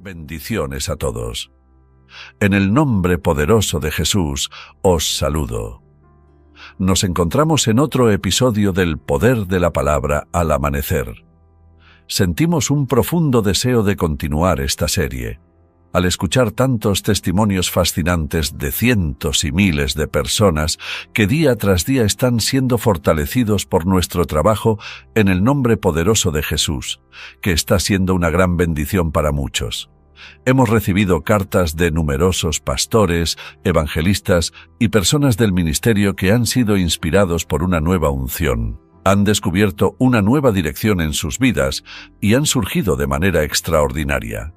Bendiciones a todos. En el nombre poderoso de Jesús os saludo. Nos encontramos en otro episodio del Poder de la Palabra al amanecer. Sentimos un profundo deseo de continuar esta serie. Al escuchar tantos testimonios fascinantes de cientos y miles de personas que día tras día están siendo fortalecidos por nuestro trabajo en el nombre poderoso de Jesús, que está siendo una gran bendición para muchos. Hemos recibido cartas de numerosos pastores, evangelistas y personas del ministerio que han sido inspirados por una nueva unción. Han descubierto una nueva dirección en sus vidas y han surgido de manera extraordinaria.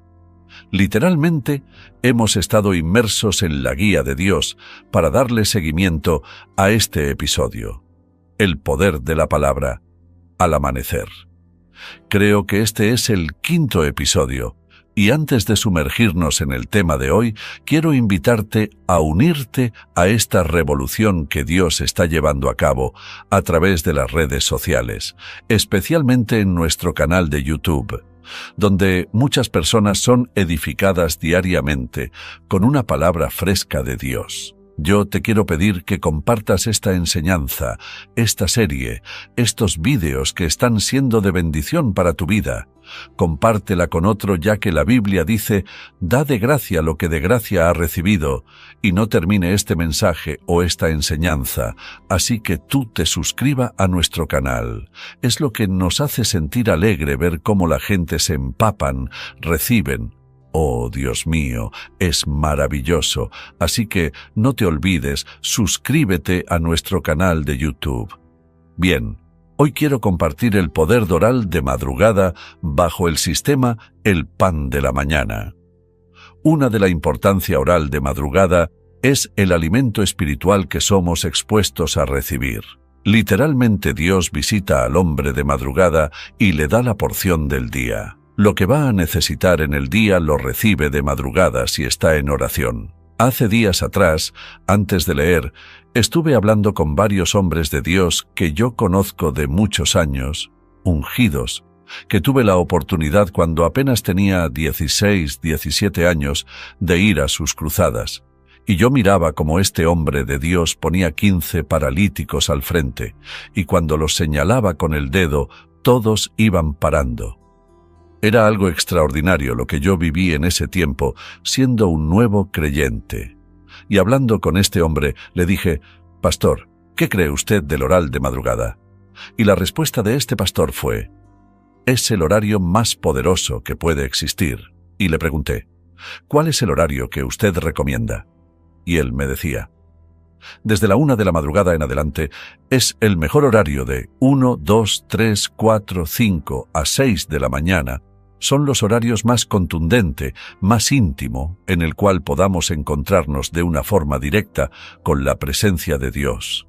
Literalmente, hemos estado inmersos en la guía de Dios para darle seguimiento a este episodio, el poder de la palabra al amanecer. Creo que este es el 5º episodio, y antes de sumergirnos en el tema de hoy, quiero invitarte a unirte a esta revolución que Dios está llevando a cabo a través de las redes sociales, especialmente en nuestro canal de YouTube, donde muchas personas son edificadas diariamente con una palabra fresca de Dios. Yo te quiero pedir que compartas esta enseñanza, esta serie, estos vídeos que están siendo de bendición para tu vida. Compártela con otro, ya que la Biblia dice: da de gracia lo que de gracia ha recibido, y no termine este mensaje o esta enseñanza, así que tú te suscriba a nuestro canal. Es lo que nos hace sentir alegre ver cómo la gente se empapan, reciben. Oh, Dios mío, es maravilloso, así que no te olvides, suscríbete a nuestro canal de YouTube. Bien. Hoy quiero compartir el poder oral de madrugada bajo el sistema El Pan de la Mañana. Una de la importancia oral de madrugada es el alimento espiritual que somos expuestos a recibir. Literalmente Dios visita al hombre de madrugada y le da la porción del día. Lo que va a necesitar en el día lo recibe de madrugada si está en oración. Hace días atrás, antes de leer, estuve hablando con varios hombres de Dios que yo conozco de muchos años, ungidos, que tuve la oportunidad cuando apenas tenía 16, 17 años de ir a sus cruzadas. Y yo miraba como este hombre de Dios ponía 15 paralíticos al frente, y cuando los señalaba con el dedo, todos iban parando. Era algo extraordinario lo que yo viví en ese tiempo, siendo un nuevo creyente. Y hablando con este hombre, le dije: «Pastor, ¿qué cree usted del oral de madrugada?». Y la respuesta de este pastor fue: «Es el horario más poderoso que puede existir». Y le pregunté: «¿Cuál es el horario que usted recomienda?». Y él me decía: «Desde la 1 de la madrugada en adelante es el mejor horario. De 1, 2, 3, 4, 5 a 6 de la mañana son los horarios más contundente, más íntimo, en el cual podamos encontrarnos de una forma directa con la presencia de Dios.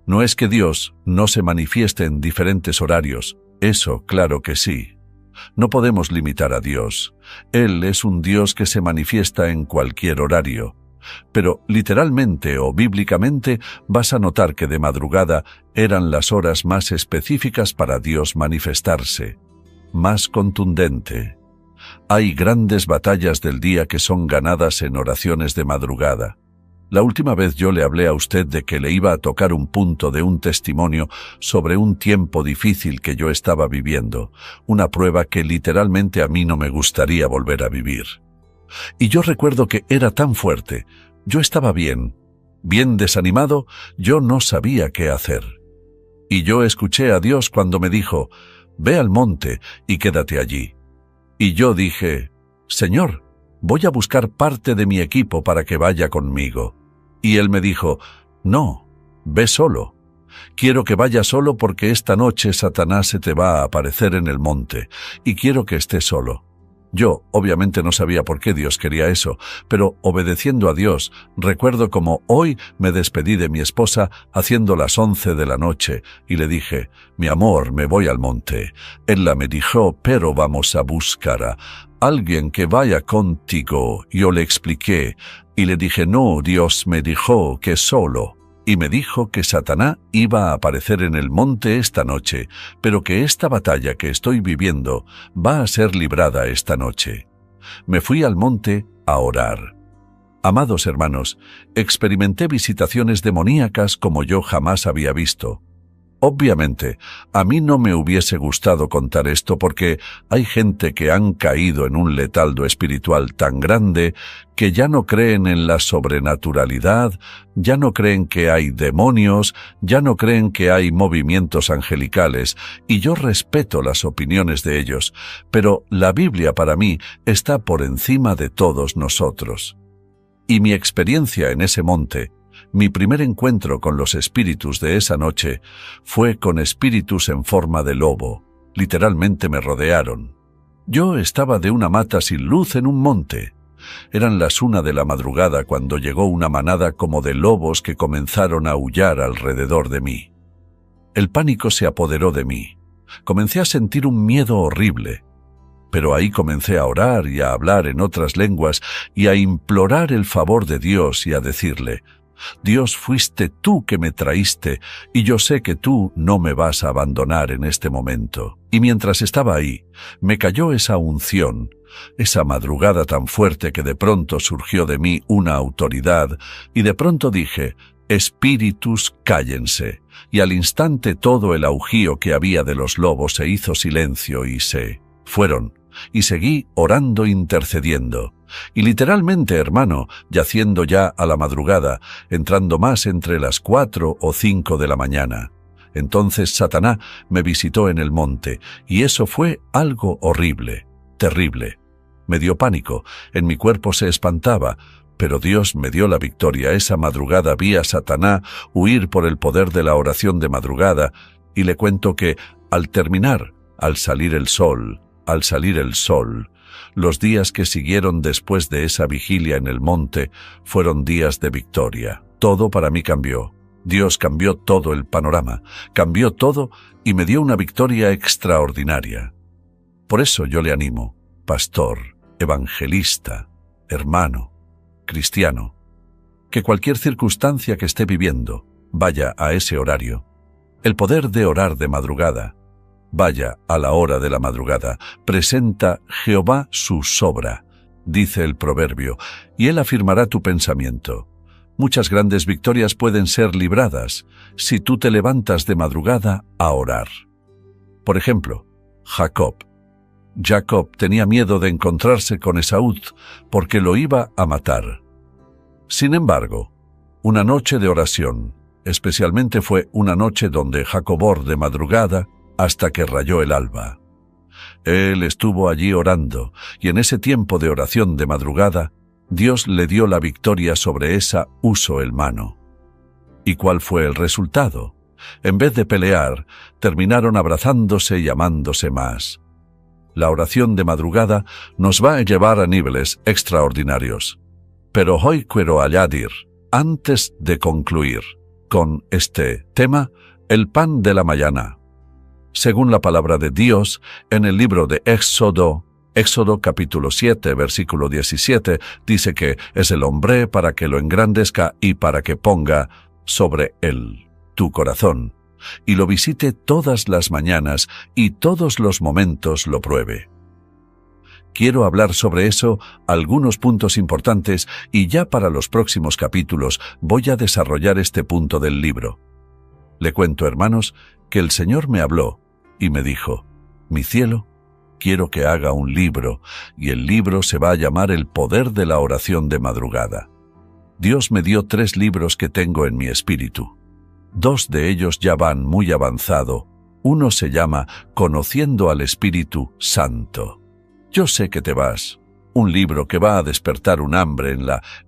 No es que Dios no se manifieste en diferentes horarios, eso claro que sí. No podemos limitar a Dios. Él es un Dios que se manifiesta en cualquier horario. Pero literalmente o bíblicamente vas a notar que de madrugada eran las horas más específicas para Dios manifestarse, más contundente. Hay grandes batallas del día que son ganadas en oraciones de madrugada. La última vez yo le hablé a usted de que le iba a tocar un punto de un testimonio sobre un tiempo difícil que yo estaba viviendo, una prueba que literalmente a mí no me gustaría volver a vivir. Y yo recuerdo que era tan fuerte. Yo estaba bien desanimado, yo no sabía qué hacer. Y yo escuché a Dios cuando me dijo: «Ve al monte y quédate allí». Y yo dije: «Señor, voy a buscar parte de mi equipo para que vaya conmigo». Y él me dijo: «No, ve solo. Quiero que vayas solo porque esta noche Satanás se te va a aparecer en el monte y quiero que estés solo». Yo, obviamente, no sabía por qué Dios quería eso, pero obedeciendo a Dios, recuerdo como hoy me despedí de mi esposa haciendo las 11 de la noche y le dije: «Mi amor, me voy al monte». Ella me dijo: «Pero vamos a buscar a alguien que vaya contigo». Yo le expliqué y le dije: «No, Dios me dijo que solo». Y me dijo que Satanás iba a aparecer en el monte esta noche, pero que esta batalla que estoy viviendo va a ser librada esta noche. Me fui al monte a orar. Amados hermanos, experimenté visitaciones demoníacas como yo jamás había visto. Obviamente, a mí no me hubiese gustado contar esto porque hay gente que han caído en un letargo espiritual tan grande que ya no creen en la sobrenaturalidad, ya no creen que hay demonios, ya no creen que hay movimientos angelicales, y yo respeto las opiniones de ellos, pero la Biblia para mí está por encima de todos nosotros. Y mi experiencia en ese monte, mi primer encuentro con los espíritus de esa noche fue con espíritus en forma de lobo. Literalmente me rodearon. Yo estaba de una mata sin luz en un monte. Eran las 1 de la madrugada cuando llegó una manada como de lobos que comenzaron a aullar alrededor de mí. El pánico se apoderó de mí. Comencé a sentir un miedo horrible. Pero ahí comencé a orar y a hablar en otras lenguas y a implorar el favor de Dios y a decirle: Dios, fuiste tú que me traíste, y yo sé que tú no me vas a abandonar en este momento. Y mientras estaba ahí, me cayó esa unción, esa madrugada tan fuerte que de pronto surgió de mí una autoridad, y de pronto dije: espíritus, cállense. Y al instante todo el augío que había de los lobos se hizo silencio y se fueron. Y seguí orando, intercediendo. Y literalmente, hermano, yaciendo ya a la madrugada, entrando más entre las 4 o 5 de la mañana. Entonces Satanás me visitó en el monte, y eso fue algo horrible, terrible. Me dio pánico, en mi cuerpo se espantaba, pero Dios me dio la victoria. Esa madrugada vi a Satanás huir por el poder de la oración de madrugada, y le cuento que, al terminar, al salir el sol, los días que siguieron después de esa vigilia en el monte fueron días de victoria. Todo para mí cambió. Dios cambió todo el panorama, cambió todo y me dio una victoria extraordinaria. Por eso yo le animo, pastor, evangelista, hermano, cristiano, que cualquier circunstancia que esté viviendo, vaya a ese horario. El poder de orar de madrugada. Vaya a la hora de la madrugada, presenta Jehová su sobra, dice el proverbio, y él afirmará tu pensamiento. Muchas grandes victorias pueden ser libradas si tú te levantas de madrugada a orar. Por ejemplo, Jacob tenía miedo de encontrarse con Esaú porque lo iba a matar. Sin embargo, una noche de oración, especialmente fue una noche donde Jacob oró de madrugada hasta que rayó el alba. Él estuvo allí orando, y en ese tiempo de oración de madrugada, Dios le dio la victoria sobre esa Uso hermano. ¿Y cuál fue el resultado? En vez de pelear, terminaron abrazándose y amándose más. La oración de madrugada nos va a llevar a niveles extraordinarios. Pero hoy quiero añadir, antes de concluir con este tema, el pan de la mañana. Según la palabra de Dios, en el libro de Éxodo capítulo 7, versículo 17, dice que es el hombre para que lo engrandezca y para que ponga sobre él tu corazón, y lo visite todas las mañanas y todos los momentos lo pruebe. Quiero hablar sobre eso, algunos puntos importantes, y ya para los próximos capítulos voy a desarrollar este punto del libro. Le cuento, hermanos, que el Señor me habló y me dijo: mi cielo, quiero que haga un libro, y el libro se va a llamar El poder de la oración de madrugada. Dios me dio 3 libros que tengo en mi espíritu. 2 de ellos ya van muy avanzado. Uno se llama Conociendo al Espíritu Santo. Yo sé que te vas. Un libro que va a despertar un hambre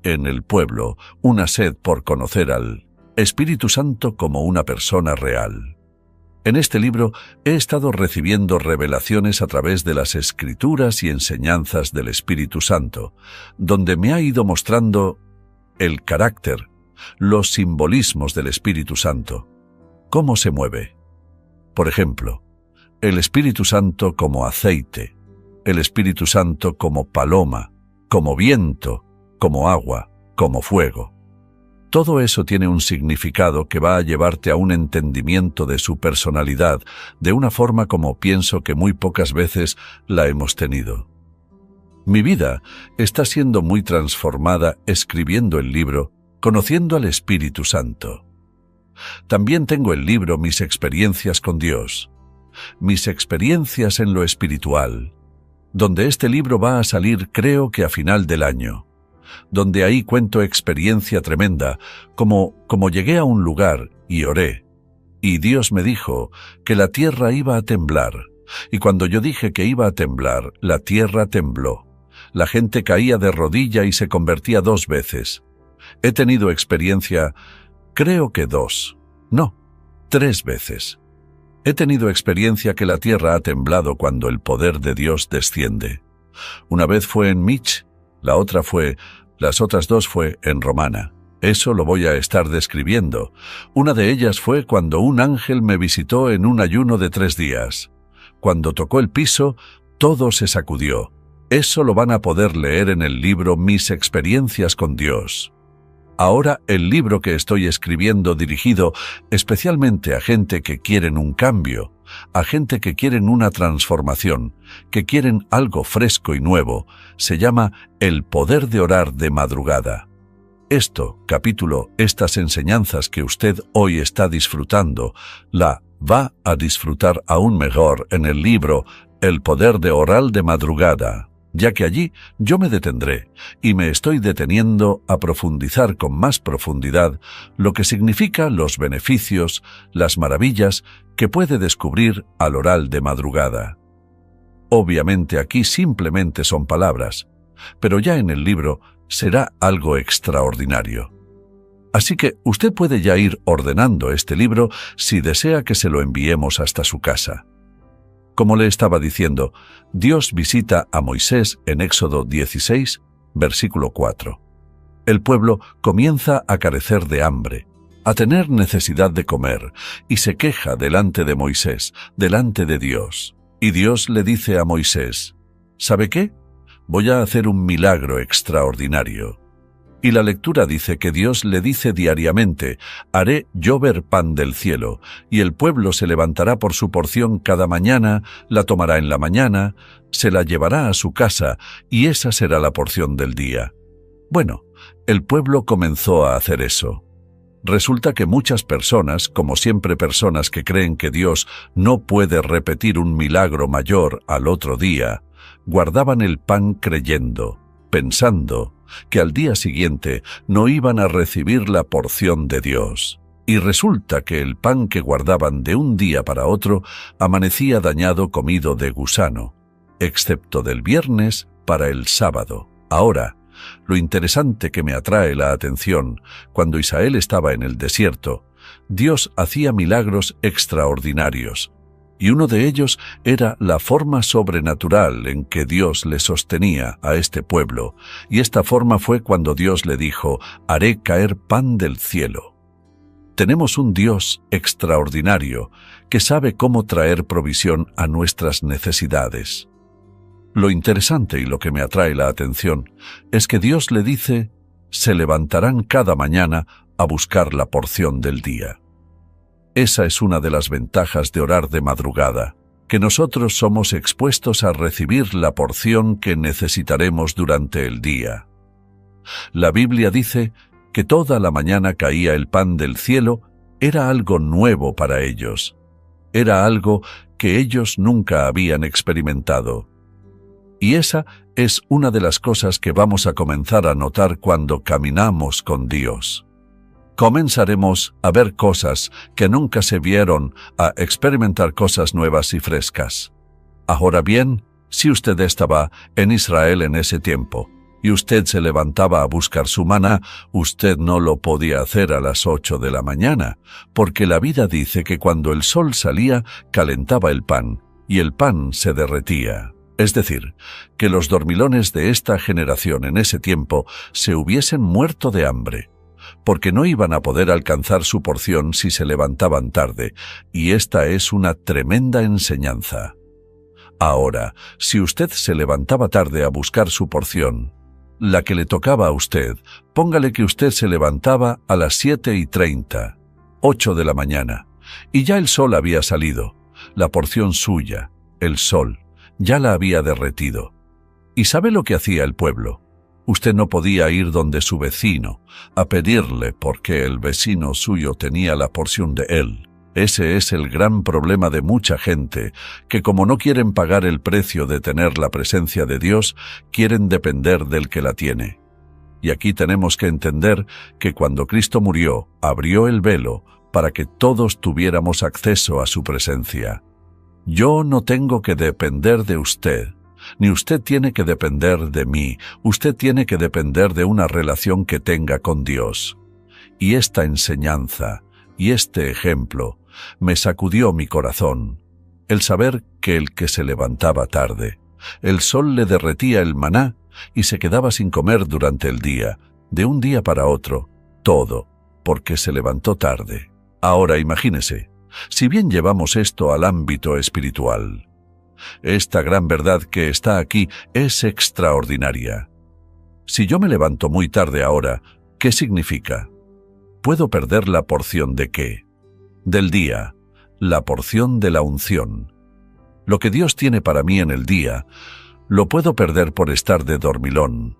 en el pueblo, una sed por conocer al Espíritu Santo como una persona real. En este libro he estado recibiendo revelaciones a través de las Escrituras y enseñanzas del Espíritu Santo, donde me ha ido mostrando el carácter, los simbolismos del Espíritu Santo, cómo se mueve. Por ejemplo, el Espíritu Santo como aceite, el Espíritu Santo como paloma, como viento, como agua, como fuego. Todo eso tiene un significado que va a llevarte a un entendimiento de su personalidad, de una forma como pienso que muy pocas veces la hemos tenido. Mi vida está siendo muy transformada escribiendo el libro, Conociendo al Espíritu Santo. También tengo el libro Mis experiencias con Dios, mis experiencias en lo espiritual, donde este libro va a salir creo que a final del año, donde ahí cuento experiencia tremenda, como llegué a un lugar y oré, y Dios me dijo que la tierra iba a temblar, y cuando yo dije que iba a temblar, la tierra tembló. La gente caía de rodilla y se convertía 2 veces. He tenido experiencia, creo que 3 veces. He tenido experiencia que la tierra ha temblado cuando el poder de Dios desciende. Una vez fue en Mich, las otras 2 fue en Romana. Eso lo voy a estar describiendo. Una de ellas fue cuando un ángel me visitó en un ayuno de 3 días. Cuando tocó el piso, todo se sacudió. Eso lo van a poder leer en el libro Mis experiencias con Dios. Ahora el libro que estoy escribiendo dirigido especialmente a gente que quieren un cambio, a gente que quieren una transformación, que quieren algo fresco y nuevo, se llama El poder de orar de madrugada. Estas enseñanzas que usted hoy está disfrutando, la va a disfrutar aún mejor en el libro El poder de orar de madrugada, ya que allí yo me detendré y me estoy deteniendo a profundizar con más profundidad lo que significa los beneficios, las maravillas que puede descubrir al orar de madrugada. Obviamente aquí simplemente son palabras, pero ya en el libro será algo extraordinario. Así que usted puede ya ir ordenando este libro si desea que se lo enviemos hasta su casa. Como le estaba diciendo, Dios visita a Moisés en Éxodo 16, versículo 4. El pueblo comienza a carecer de hambre, a tener necesidad de comer, y se queja delante de Moisés, delante de Dios. Y Dios le dice a Moisés, ¿sabe qué? Voy a hacer un milagro extraordinario. Y la lectura dice que Dios le dice diariamente, haré llover pan del cielo, y el pueblo se levantará por su porción cada mañana, la tomará en la mañana, se la llevará a su casa, y esa será la porción del día. Bueno, el pueblo comenzó a hacer eso. Resulta que muchas personas, como siempre personas que creen que Dios no puede repetir un milagro mayor al otro día, guardaban el pan creyendo, pensando que al día siguiente no iban a recibir la porción de Dios. Y resulta que el pan que guardaban de un día para otro amanecía dañado, comido de gusano, excepto del viernes para el sábado. Ahora, lo interesante que me atrae la atención, cuando Israel estaba en el desierto, Dios hacía milagros extraordinarios, y uno de ellos era la forma sobrenatural en que Dios le sostenía a este pueblo, y esta forma fue cuando Dios le dijo, haré caer pan del cielo. Tenemos un Dios extraordinario que sabe cómo traer provisión a nuestras necesidades. Lo interesante y lo que me atrae la atención es que Dios le dice, se levantarán cada mañana a buscar la porción del día. Esa es una de las ventajas de orar de madrugada, que nosotros somos expuestos a recibir la porción que necesitaremos durante el día. La Biblia dice que toda la mañana caía el pan del cielo, era algo nuevo para ellos. Era algo que ellos nunca habían experimentado. Y esa es una de las cosas que vamos a comenzar a notar cuando caminamos con Dios. Comenzaremos a ver cosas que nunca se vieron, a experimentar cosas nuevas y frescas. Ahora bien, si usted estaba en Israel en ese tiempo, y usted se levantaba a buscar su maná, usted no lo podía hacer a las 8 de la mañana, porque la vida dice que cuando el sol salía, calentaba el pan, y el pan se derretía. Es decir, que los dormilones de esta generación en ese tiempo se hubiesen muerto de hambre, porque no iban a poder alcanzar su porción si se levantaban tarde, y esta es una tremenda enseñanza. Ahora, si usted se levantaba tarde a buscar su porción, la que le tocaba a usted, póngale que usted se levantaba a las 7:30, 8 de la mañana, y ya el sol había salido, la porción suya, el sol, ya la había derretido. ¿Y sabe lo que hacía el pueblo? Usted no podía ir donde su vecino a pedirle porque el vecino suyo tenía la porción de él. Ese es el gran problema de mucha gente, que como no quieren pagar el precio de tener la presencia de Dios, quieren depender del que la tiene. Y aquí tenemos que entender que cuando Cristo murió, abrió el velo para que todos tuviéramos acceso a su presencia. Yo no tengo que depender de usted, ni usted tiene que depender de mí. Usted tiene que depender de una relación que tenga con Dios. Y esta enseñanza y este ejemplo me sacudió mi corazón, el saber que el que se levantaba tarde, el sol le derretía el maná y se quedaba sin comer durante el día, de un día para otro, todo, porque se levantó tarde. Ahora imagínese, si bien llevamos esto al ámbito espiritual, esta gran verdad que está aquí es extraordinaria. Si yo me levanto muy tarde ahora, ¿qué significa? ¿Puedo perder la porción de qué? Del día, la porción de la unción. Lo que Dios tiene para mí en el día, lo puedo perder por estar de dormilón.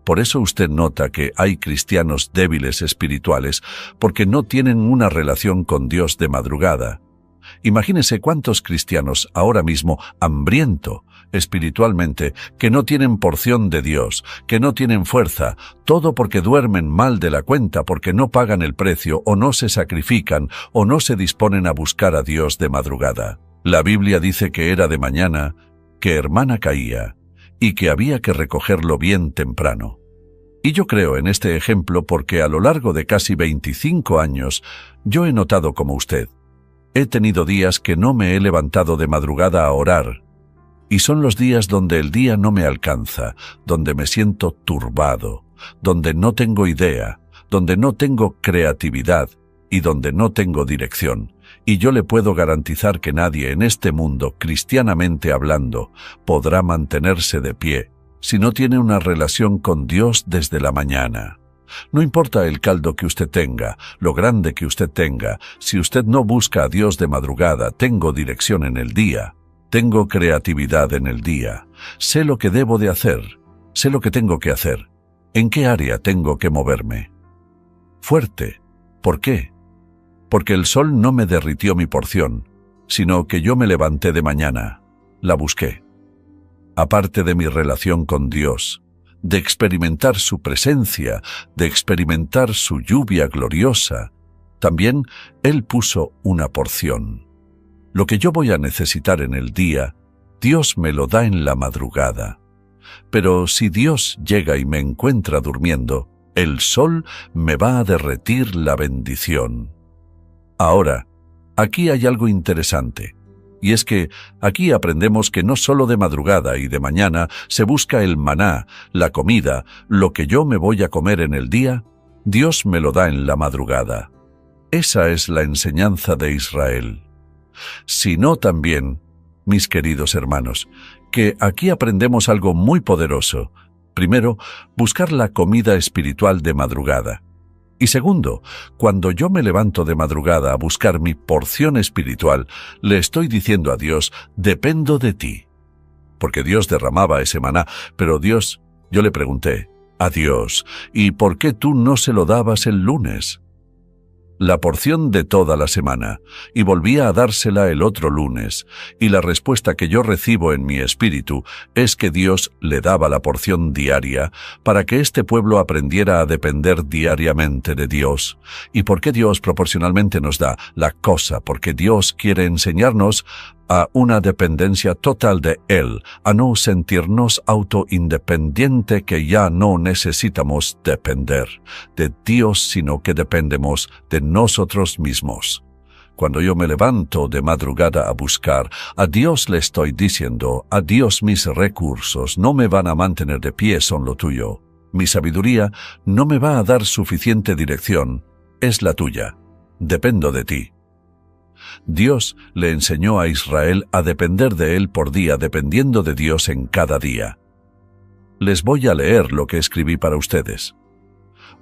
Por eso usted nota que hay cristianos débiles espirituales porque no tienen una relación con Dios de madrugada. Imagínese cuántos cristianos ahora mismo hambriento espiritualmente, que no tienen porción de Dios, que no tienen fuerza, todo porque duermen mal de la cuenta, porque no pagan el precio, o no se sacrifican, o no se disponen a buscar a Dios de madrugada. La Biblia dice que era de mañana, que hermana caía, y que había que recogerlo bien temprano. Y yo creo en este ejemplo porque a lo largo de casi 25 años, yo he notado como usted. He tenido días que no me he levantado de madrugada a orar, y son los días donde el día no me alcanza, donde me siento turbado, donde no tengo idea, donde no tengo creatividad y donde no tengo dirección. Y yo le puedo garantizar que nadie en este mundo, cristianamente hablando, podrá mantenerse de pie si no tiene una relación con Dios desde la mañana. No importa el caldo que usted tenga, lo grande que usted tenga, si usted no busca a Dios de madrugada, tengo dirección en el día. Tengo creatividad en el día, sé lo que debo de hacer, sé lo que tengo que hacer, en qué área tengo que moverme. Fuerte. ¿Por qué? Porque el sol no me derritió mi porción, sino que yo me levanté de mañana, la busqué. Aparte de mi relación con Dios, de experimentar su presencia, de experimentar su lluvia gloriosa, también Él puso una porción. Lo que yo voy a necesitar en el día, Dios me lo da en la madrugada. Pero si Dios llega y me encuentra durmiendo, el sol me va a derretir la bendición. Ahora, aquí hay algo interesante, y es que aquí aprendemos que no solo de madrugada y de mañana se busca el maná, la comida, lo que yo me voy a comer en el día, Dios me lo da en la madrugada. Esa es la enseñanza de Israel. Sino también, mis queridos hermanos, que aquí aprendemos algo muy poderoso. Primero, buscar la comida espiritual de madrugada. Y segundo, cuando yo me levanto de madrugada a buscar mi porción espiritual, le estoy diciendo a Dios, dependo de ti. Porque Dios derramaba ese maná, pero Dios, yo le pregunté, a Dios, ¿y por qué tú no se lo dabas el lunes? La porción de toda la semana, y volvía a dársela el otro lunes, y la respuesta que yo recibo en mi espíritu es que Dios le daba la porción diaria para que este pueblo aprendiera a depender diariamente de Dios. ¿Y por qué Dios proporcionalmente nos da la cosa? Porque Dios quiere enseñarnos a una dependencia total de Él, a no sentirnos autoindependiente, que ya no necesitamos depender de Dios, sino que dependemos de nosotros mismos. Cuando yo me levanto de madrugada a buscar, a Dios le estoy diciendo, a Dios mis recursos no me van a mantener de pie, son lo tuyo. Mi sabiduría no me va a dar suficiente dirección, es la tuya. Dependo de ti. Dios le enseñó a Israel a depender de Él por día, dependiendo de Dios en cada día. Les voy a leer lo que escribí para ustedes.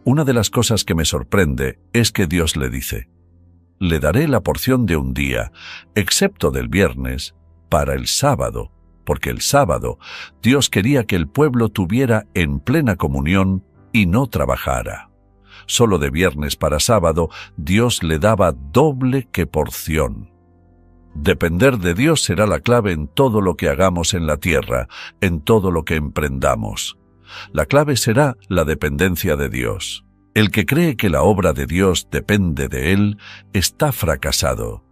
Una de las cosas que me sorprende es que Dios le dice, le daré la porción de un día, excepto del viernes, para el sábado, porque el sábado Dios quería que el pueblo tuviera en plena comunión y no trabajara. Solo de viernes para sábado Dios le daba doble que porción. Depender de Dios será la clave en todo lo que hagamos en la tierra, en todo lo que emprendamos. La clave será la dependencia de Dios. El que cree que la obra de Dios depende de él, está fracasado.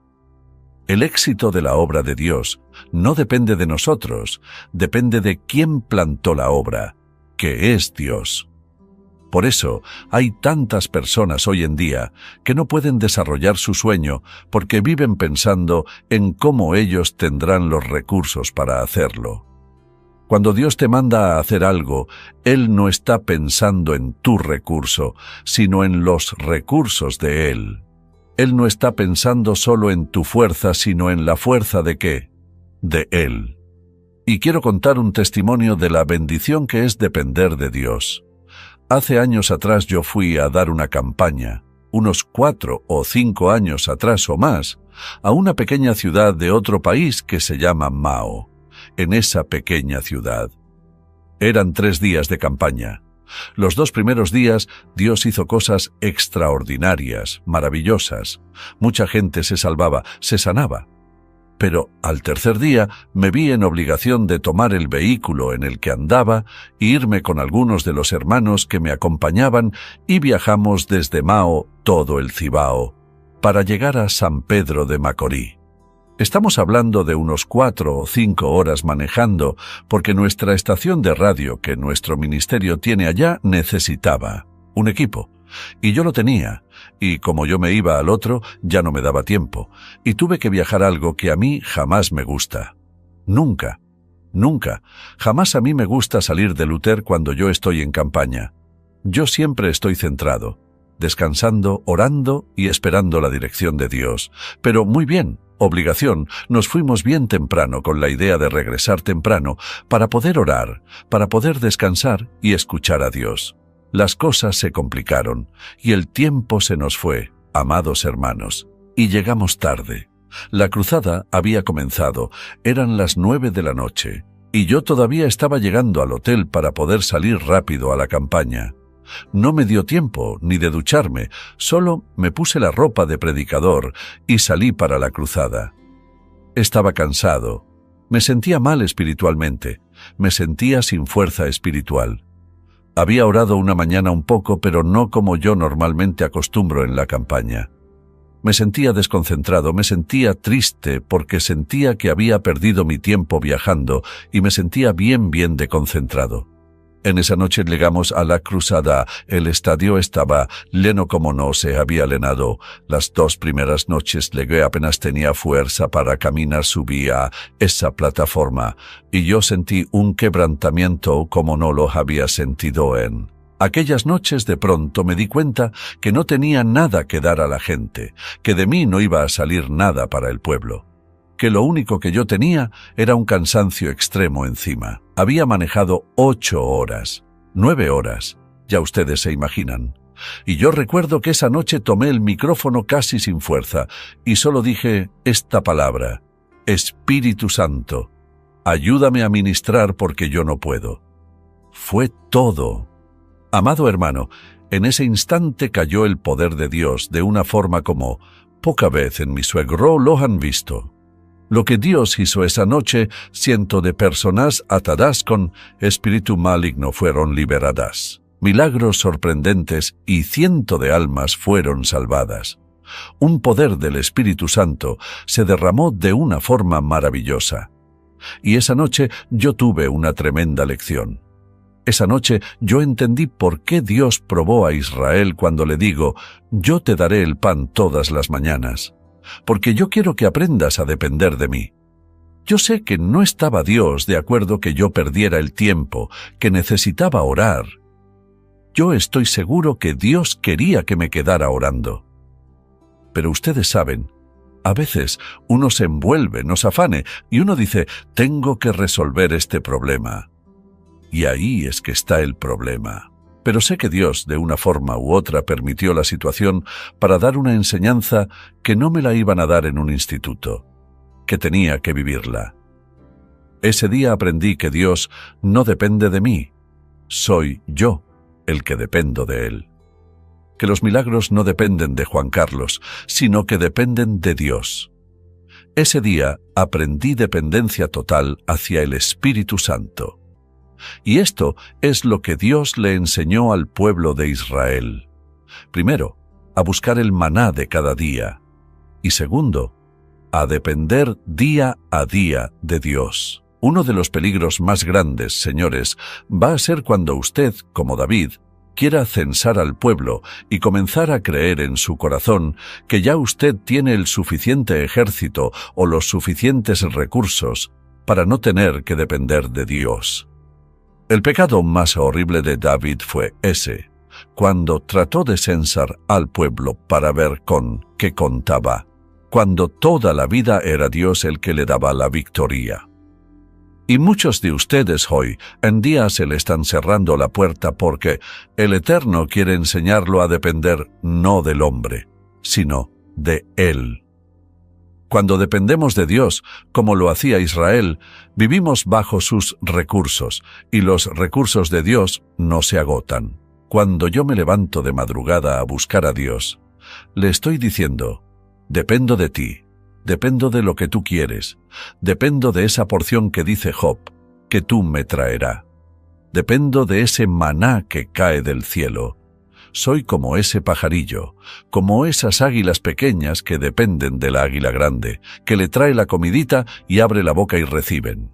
El éxito de la obra de Dios no depende de nosotros, depende de quien plantó la obra, que es Dios. Por eso hay tantas personas hoy en día que no pueden desarrollar su sueño porque viven pensando en cómo ellos tendrán los recursos para hacerlo. Cuando Dios te manda a hacer algo, Él no está pensando en tu recurso, sino en los recursos de Él. Él no está pensando solo en tu fuerza, sino en la fuerza ¿de qué? De Él. Y quiero contar un testimonio de la bendición que es depender de Dios. Hace años atrás yo fui a dar una campaña, unos 4 o 5 años atrás o más, a una pequeña ciudad de otro país que se llama Mao. En esa pequeña ciudad. Eran 3 días de campaña. Los 2 primeros días Dios hizo cosas extraordinarias, maravillosas. Mucha gente se salvaba, se sanaba. Pero al tercer día me vi en obligación de tomar el vehículo en el que andaba e irme con algunos de los hermanos que me acompañaban y viajamos desde Mao, todo el Cibao, para llegar a San Pedro de Macorís. Estamos hablando de unos 4 o 5 horas manejando, porque nuestra estación de radio que nuestro ministerio tiene allá necesitaba un equipo. Y yo lo tenía, y como yo me iba al otro, ya no me daba tiempo, y tuve que viajar algo que a mí jamás me gusta. Nunca, jamás a mí me gusta salir de Luther cuando yo estoy en campaña. Yo siempre estoy centrado, descansando, orando y esperando la dirección de Dios. Pero muy bien. Obligación, nos fuimos bien temprano con la idea de regresar temprano para poder orar, para poder descansar y escuchar a Dios. Las cosas se complicaron y el tiempo se nos fue, amados hermanos, y llegamos tarde. La cruzada había comenzado, eran las 9 de la noche, y yo todavía estaba llegando al hotel para poder salir rápido a la campaña. No me dio tiempo ni de ducharme, solo me puse la ropa de predicador y salí para la cruzada. Estaba cansado, me sentía mal espiritualmente, me sentía sin fuerza espiritual. Había orado una mañana un poco, pero no como yo normalmente acostumbro en la campaña. Me sentía desconcentrado, me sentía triste porque sentía que había perdido mi tiempo viajando y me sentía bien desconcentrado. En esa noche llegamos a la cruzada, el estadio estaba lleno como no se había llenado. Las 2 primeras noches llegué apenas tenía fuerza para caminar, subía esa plataforma, y yo sentí un quebrantamiento como no lo había sentido en aquellas noches. De pronto me di cuenta que no tenía nada que dar a la gente, que de mí no iba a salir nada para el pueblo, que lo único que yo tenía era un cansancio extremo encima. Había manejado 8 horas, 9 horas, ya ustedes se imaginan. Y yo recuerdo que esa noche tomé el micrófono casi sin fuerza y solo dije esta palabra: Espíritu Santo, ayúdame a ministrar porque yo no puedo. Fue todo. Amado hermano, en ese instante cayó el poder de Dios de una forma como poca vez en mi suegro lo han visto. Lo que Dios hizo esa noche, cientos de personas atadas con espíritu maligno fueron liberadas. Milagros sorprendentes y 100 de almas fueron salvadas. Un poder del Espíritu Santo se derramó de una forma maravillosa. Y esa noche yo tuve una tremenda lección. Esa noche yo entendí por qué Dios probó a Israel cuando le digo: yo te daré el pan todas las mañanas. Porque yo quiero que aprendas a depender de mí. Yo sé que no estaba Dios de acuerdo que yo perdiera el tiempo, que necesitaba orar. Yo estoy seguro que Dios quería que me quedara orando. Pero ustedes saben, a veces uno se envuelve, nos afane, y uno dice: tengo que resolver este problema. Y ahí es que está el problema. Pero sé que Dios, de una forma u otra, permitió la situación para dar una enseñanza que no me la iban a dar en un instituto, que tenía que vivirla. Ese día aprendí que Dios no depende de mí, soy yo el que dependo de Él. Que los milagros no dependen de Juan Carlos, sino que dependen de Dios. Ese día aprendí dependencia total hacia el Espíritu Santo. Y esto es lo que Dios le enseñó al pueblo de Israel. Primero, a buscar el maná de cada día. Y segundo, a depender día a día de Dios. Uno de los peligros más grandes, señores, va a ser cuando usted, como David, quiera censar al pueblo y comenzar a creer en su corazón que ya usted tiene el suficiente ejército o los suficientes recursos para no tener que depender de Dios. El pecado más horrible de David fue ese, cuando trató de censar al pueblo para ver con qué contaba, cuando toda la vida era Dios el que le daba la victoria. Y muchos de ustedes hoy en día se le están cerrando la puerta porque el Eterno quiere enseñarlo a depender no del hombre, sino de Él. Cuando dependemos de Dios, como lo hacía Israel, vivimos bajo sus recursos, y los recursos de Dios no se agotan. Cuando yo me levanto de madrugada a buscar a Dios, le estoy diciendo, dependo de ti. Dependo de lo que tú quieres. Dependo de esa porción que dice Job, que tú me traerás. Dependo de ese maná que cae del cielo. Soy como ese pajarillo, como esas águilas pequeñas que dependen de la águila grande, que le trae la comidita y abre la boca y reciben.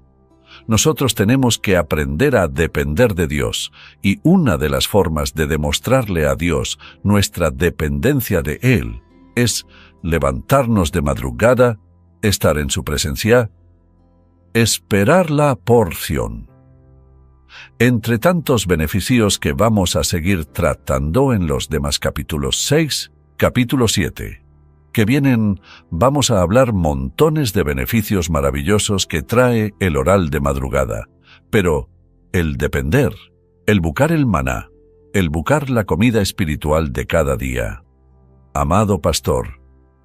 Nosotros tenemos que aprender a depender de Dios, y una de las formas de demostrarle a Dios nuestra dependencia de Él es levantarnos de madrugada, estar en su presencia, esperar la porción. Entre tantos beneficios que vamos a seguir tratando en los demás capítulos 6, capítulo 7, que vienen, vamos a hablar montones de beneficios maravillosos que trae el orar de madrugada, pero el depender, el buscar el maná, el buscar la comida espiritual de cada día. Amado pastor,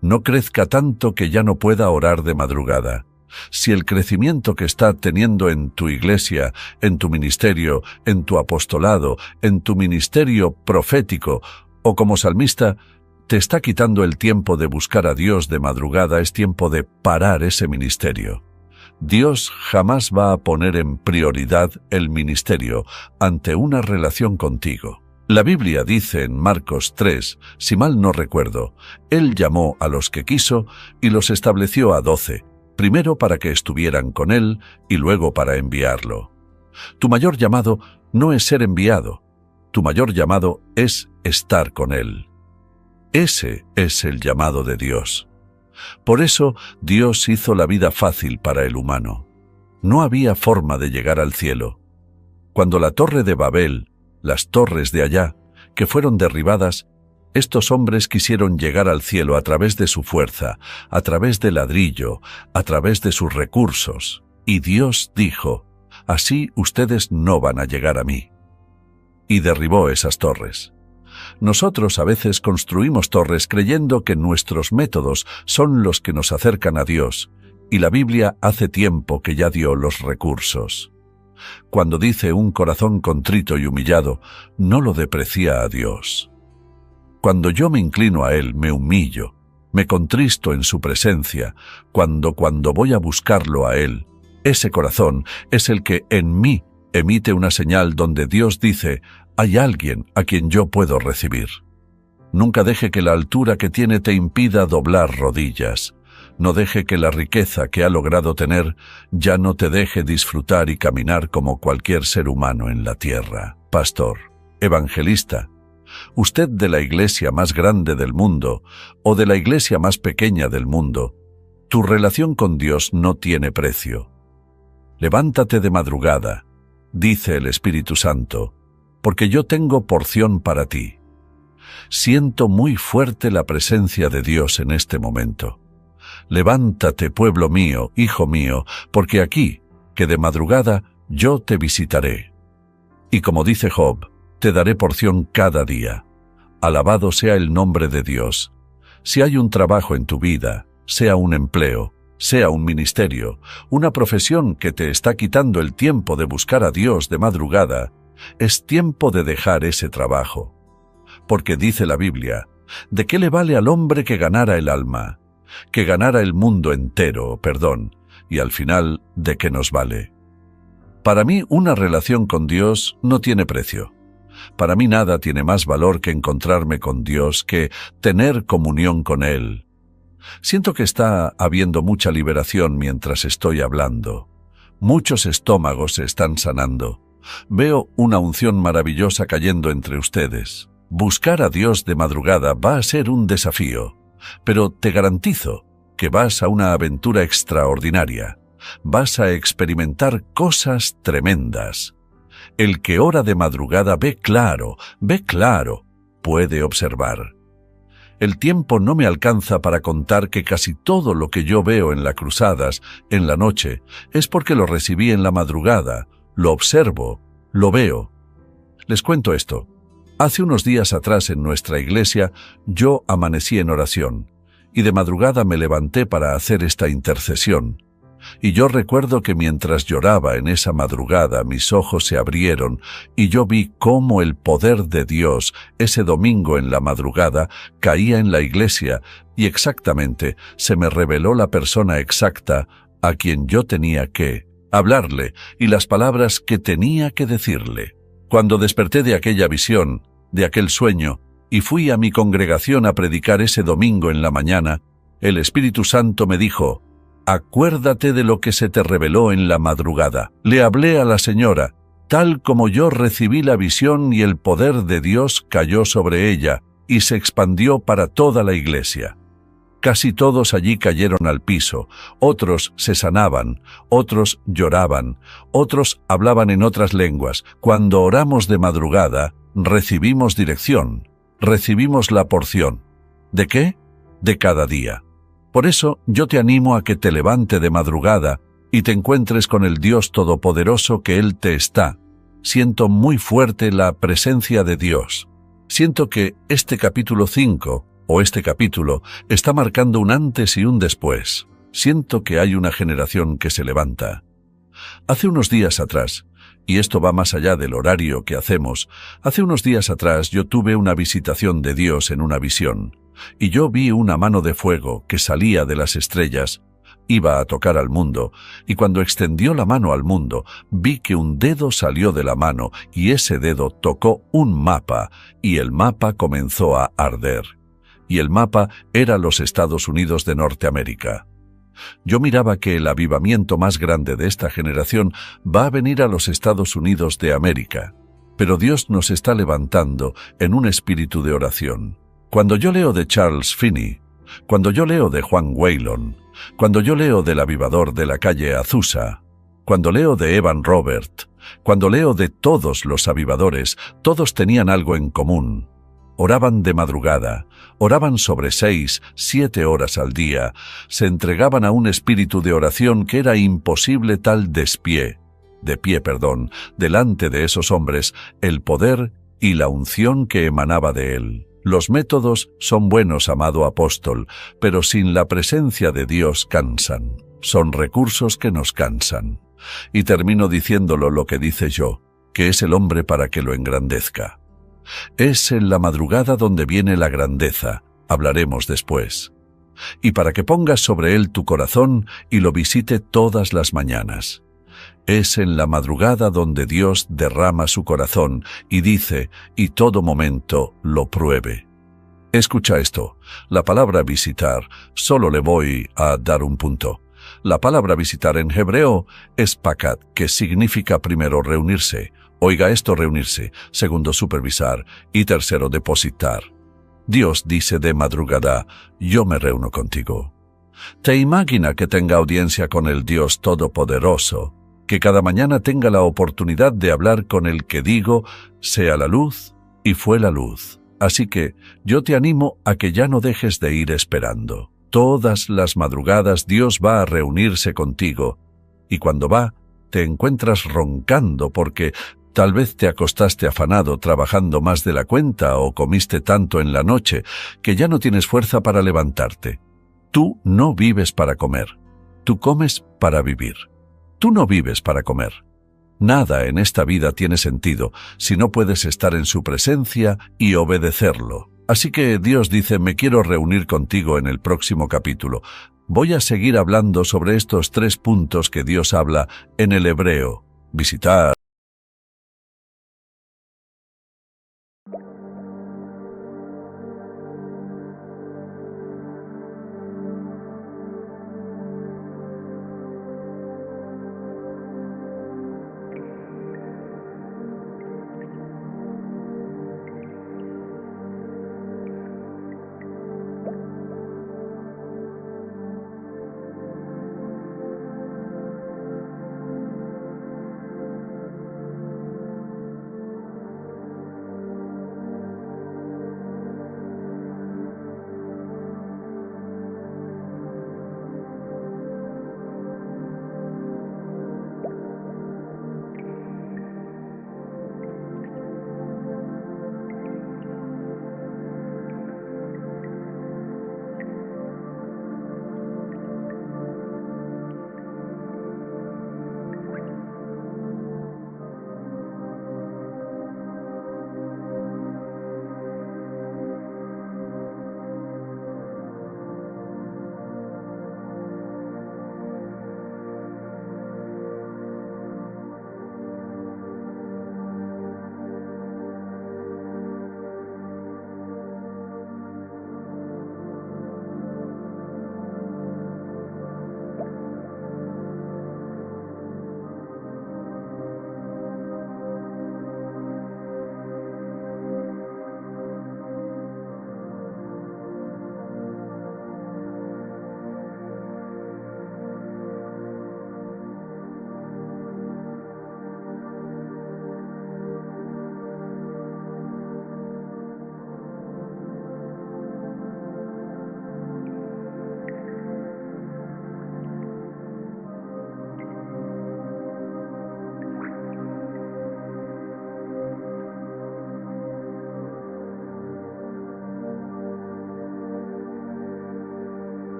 no crezca tanto que ya no pueda orar de madrugada. Si el crecimiento que está teniendo en tu iglesia, en tu ministerio, en tu apostolado, en tu ministerio profético o como salmista, te está quitando el tiempo de buscar a Dios de madrugada, es tiempo de parar ese ministerio. Dios jamás va a poner en prioridad el ministerio ante una relación contigo. La Biblia dice en Marcos 3, si mal no recuerdo, Él llamó a los que quiso y los estableció a 12, primero para que estuvieran con Él y luego para enviarlo. Tu mayor llamado no es ser enviado, tu mayor llamado es estar con Él. Ese es el llamado de Dios. Por eso Dios hizo la vida fácil para el humano. No había forma de llegar al cielo. Cuando la torre de Babel, las torres de allá, que fueron derribadas, estos hombres quisieron llegar al cielo a través de su fuerza, a través del ladrillo, a través de sus recursos. Y Dios dijo, así ustedes no van a llegar a mí. Y derribó esas torres. Nosotros a veces construimos torres creyendo que nuestros métodos son los que nos acercan a Dios, y la Biblia hace tiempo que ya dio los recursos. Cuando dice un corazón contrito y humillado, no lo deprecia a Dios. Cuando yo me inclino a Él, me humillo, me contristo en su presencia, cuando voy a buscarlo a Él, ese corazón es el que en mí emite una señal donde Dios dice, hay alguien a quien yo puedo recibir. Nunca deje que la altura que tiene te impida doblar rodillas. No deje que la riqueza que ha logrado tener ya no te deje disfrutar y caminar como cualquier ser humano en la tierra. Pastor, evangelista, usted de la iglesia más grande del mundo o de la iglesia más pequeña del mundo, tu relación con Dios no tiene precio. Levántate de madrugada, dice el Espíritu Santo, porque yo tengo porción para ti. Siento muy fuerte la presencia de Dios en este momento. Levántate, pueblo mío, hijo mío, porque aquí, que de madrugada, yo te visitaré. Y como dice Job, te daré porción cada día. Alabado sea el nombre de Dios. Si hay un trabajo en tu vida, sea un empleo, sea un ministerio, una profesión que te está quitando el tiempo de buscar a Dios de madrugada, es tiempo de dejar ese trabajo. Porque dice la Biblia, ¿de qué le vale al hombre que ganara el alma? Que ganara el mundo entero, y al final, ¿de qué nos vale? Para mí, una relación con Dios no tiene precio. Para mí nada tiene más valor que encontrarme con Dios, que tener comunión con Él. Siento que está habiendo mucha liberación mientras estoy hablando. Muchos estómagos se están sanando. Veo una unción maravillosa cayendo entre ustedes. Buscar a Dios de madrugada va a ser un desafío, pero te garantizo que vas a una aventura extraordinaria. Vas a experimentar cosas tremendas. El que ora de madrugada ve claro, puede observar. El tiempo no me alcanza para contar que casi todo lo que yo veo en las cruzadas, en la noche, es porque lo recibí en la madrugada, lo observo, lo veo. Les cuento esto. Hace unos días atrás en nuestra iglesia yo amanecí en oración y de madrugada me levanté para hacer esta intercesión. Y yo recuerdo que mientras lloraba en esa madrugada mis ojos se abrieron y yo vi cómo el poder de Dios ese domingo en la madrugada caía en la iglesia y exactamente se me reveló la persona exacta a quien yo tenía que hablarle y las palabras que tenía que decirle. Cuando desperté de aquella visión, de aquel sueño, y fui a mi congregación a predicar ese domingo en la mañana, el Espíritu Santo me dijo: acuérdate de lo que se te reveló en la madrugada. Le hablé a la señora, tal como yo recibí la visión y el poder de Dios cayó sobre ella y se expandió para toda la iglesia. Casi todos allí cayeron al piso, otros se sanaban, otros lloraban, otros hablaban en otras lenguas. Cuando oramos de madrugada, recibimos dirección, recibimos la porción. ¿De qué? De cada día. Por eso yo te animo a que te levante de madrugada y te encuentres con el Dios Todopoderoso que Él te está. Siento muy fuerte la presencia de Dios. Siento que este capítulo 5, o este capítulo, está marcando un antes y un después. Siento que hay una generación que se levanta. Hace unos días atrás, y esto va más allá del horario que hacemos, hace unos días atrás yo tuve una visitación de Dios en una visión. Y yo vi una mano de fuego que salía de las estrellas, iba a tocar al mundo, y cuando extendió la mano al mundo, vi que un dedo salió de la mano, y ese dedo tocó un mapa, y el mapa comenzó a arder. Y el mapa era los Estados Unidos de Norteamérica. Yo miraba que el avivamiento más grande de esta generación va a venir a los Estados Unidos de América, pero Dios nos está levantando en un espíritu de oración. Cuando yo leo de Charles Finney, cuando yo leo de Juan Whelan, cuando yo leo del avivador de la calle Azusa, cuando leo de Evan Robert, cuando leo de todos los avivadores, todos tenían algo en común. Oraban de madrugada, oraban sobre 6, 7 horas al día, se entregaban a un espíritu de oración que era imposible tal de pie, delante de esos hombres, el poder y la unción que emanaba de él. Los métodos son buenos, amado apóstol, pero sin la presencia de Dios cansan. Son recursos que nos cansan. Y termino diciéndolo lo que dice yo, que es el hombre para que lo engrandezca. Es en la madrugada donde viene la grandeza, hablaremos después. Y para que pongas sobre él tu corazón y lo visite todas las mañanas. Es en la madrugada donde Dios derrama su corazón y dice, y todo momento lo pruebe. Escucha esto, la palabra visitar, solo le voy a dar un punto. La palabra visitar en hebreo es pakat, que significa primero reunirse. Oiga esto, reunirse, segundo supervisar y tercero depositar. Dios dice de madrugada, yo me reúno contigo. ¿Te imagina que tenga audiencia con el Dios Todopoderoso? Que cada mañana tenga la oportunidad de hablar con el que digo, sea la luz, y fue la luz. Así que yo te animo a que ya no dejes de ir esperando. Todas las madrugadas Dios va a reunirse contigo, y cuando va, te encuentras roncando porque tal vez te acostaste afanado trabajando más de la cuenta o comiste tanto en la noche que ya no tienes fuerza para levantarte. Tú no vives para comer. Tú comes para vivir. Tú no vives para comer. Nada en esta vida tiene sentido si no puedes estar en su presencia y obedecerlo. Así que Dios dice, me quiero reunir contigo en el próximo capítulo. Voy a seguir hablando sobre estos 3 puntos que Dios habla en el hebreo. Visitar